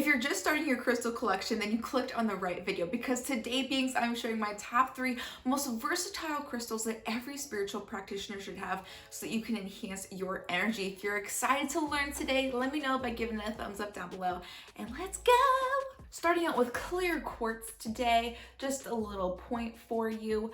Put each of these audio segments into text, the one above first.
If you're just starting your crystal collection, then you clicked on the right video, because today, beings, I'm showing my top 3 most versatile crystals that every spiritual practitioner should have so that you can enhance your energy. If you're excited to learn today, let me know by giving it a thumbs up down below, and let's go! Starting out with clear quartz today, just a little point for you.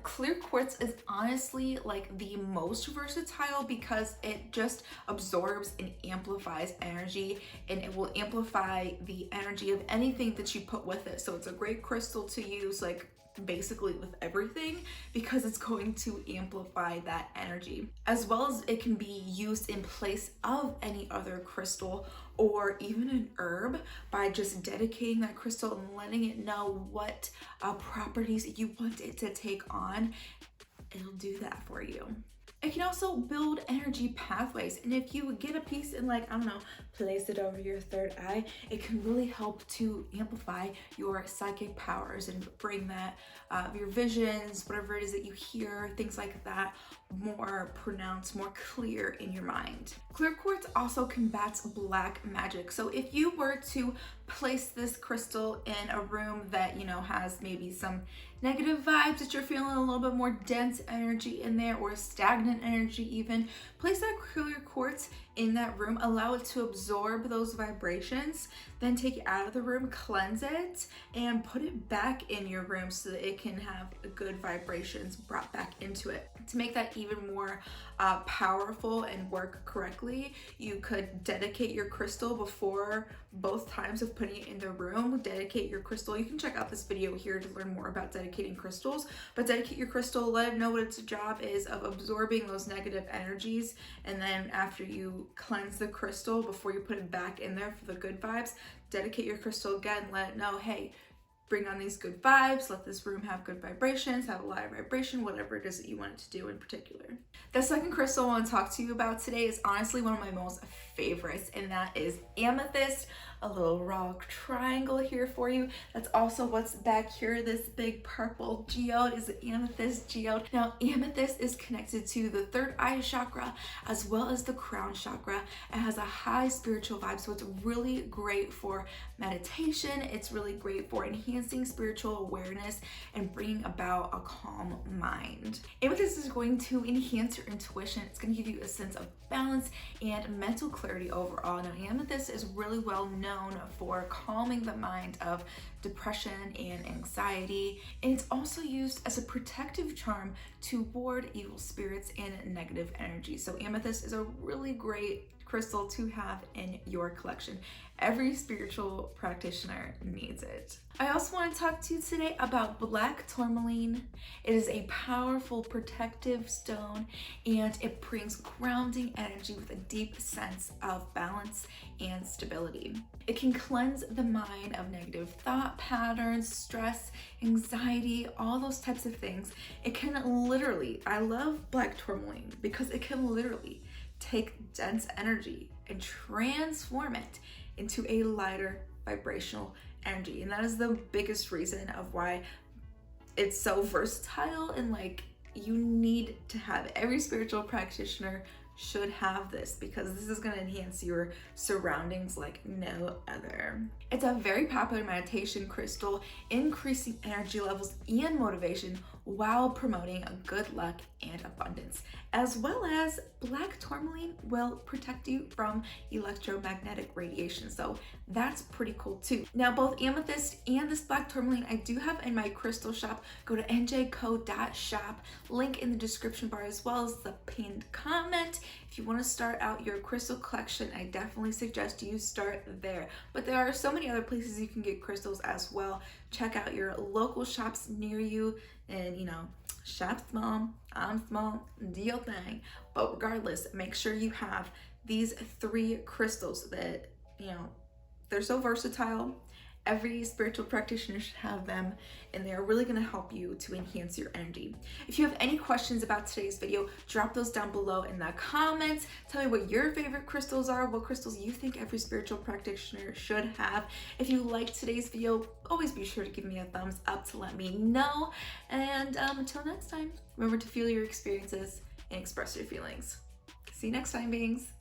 Clear quartz is honestly like the most versatile because it just absorbs and amplifies energy, and it will amplify the energy of anything that you put with it. So it's a great crystal to use like basically with everything, because it's going to amplify that energy, as well as it can be used in place of any other crystal or even an herb by just dedicating that crystal and letting it know what properties you want it to take on. It'll do that for you. It can also build energy pathways, and if you get a piece and, like, I don't know, place it over your third eye, it can really help to amplify your psychic powers and bring that your visions, whatever it is that you hear, things like that, more pronounced, more clear in your mind. Clear quartz also combats black magic. So if you were to place this crystal in a room that, you know, has maybe some negative vibes, that you're feeling a little bit more dense energy in there, or stagnant energy even, place that clear quartz in that room, allow it to absorb those vibrations, then take it out of the room, cleanse it, and put it back in your room so that it can have good vibrations brought back into it. To make that even more powerful and work correctly, you could dedicate your crystal before both times of putting it in the room. Dedicate your crystal. You can check out this video here to learn more about dedicating crystals, but dedicate your crystal, let it know what its job is of absorbing those negative energies, and then after you cleanse the crystal before you put it back in there for the good vibes, dedicate your crystal again, let it know, hey, bring on these good vibes, let this room have good vibrations, have a lot of vibration, whatever it is that you want it to do in particular. The second crystal I want to talk to you about today is honestly one of my most favorites, and that is amethyst. A little rock triangle here for you. That's also what's back here. This big purple geode is the amethyst geode. Now, amethyst is connected to the third eye chakra as well as the crown chakra. It has a high spiritual vibe, so it's really great for meditation. It's really great for enhancing spiritual awareness and bringing about a calm mind. Amethyst is going to enhance your intuition. It's going to give you a sense of balance and mental clarity overall. Now, amethyst is really well known for calming the mind of depression and anxiety, and it's also used as a protective charm to ward evil spirits and negative energy. So amethyst is a really great crystal to have in your collection. Every spiritual practitioner needs it. I also want to talk to you today about black tourmaline. It is a powerful protective stone, and it brings grounding energy with a deep sense of balance and stability. It can cleanse the mind of negative thought patterns, stress, anxiety, all those types of things. It can literally, I love black tourmaline because it can literally take dense energy and transform it into a lighter vibrational energy. And that is the biggest reason of why it's so versatile, and like, you need to have, every spiritual practitioner should have this, because this is going to enhance your surroundings like no other. It's a very popular meditation crystal, increasing energy levels and motivation while promoting good luck and abundance, as well as black tourmaline will protect you from electromagnetic radiation. So that's pretty cool too. Now, both amethyst and this black tourmaline I do have in my crystal shop. Go to njco.shop, link in the description bar as well as the pinned comment. If you want to start out your crystal collection, I definitely suggest you start there. But there are so many other places you can get crystals as well. Check out your local shops near you, and you know, shop small, I'm small, do your thing. But regardless, make sure you have these 3 crystals that, you know, they're so versatile. Every spiritual practitioner should have them, and they're really going to help you to enhance your energy. If you have any questions about today's video, drop those down below in the comments. Tell me what your favorite crystals are, what crystals you think every spiritual practitioner should have. If you liked today's video, always be sure to give me a thumbs up to let me know. And until next time, remember to feel your experiences and express your feelings. See you next time, beings.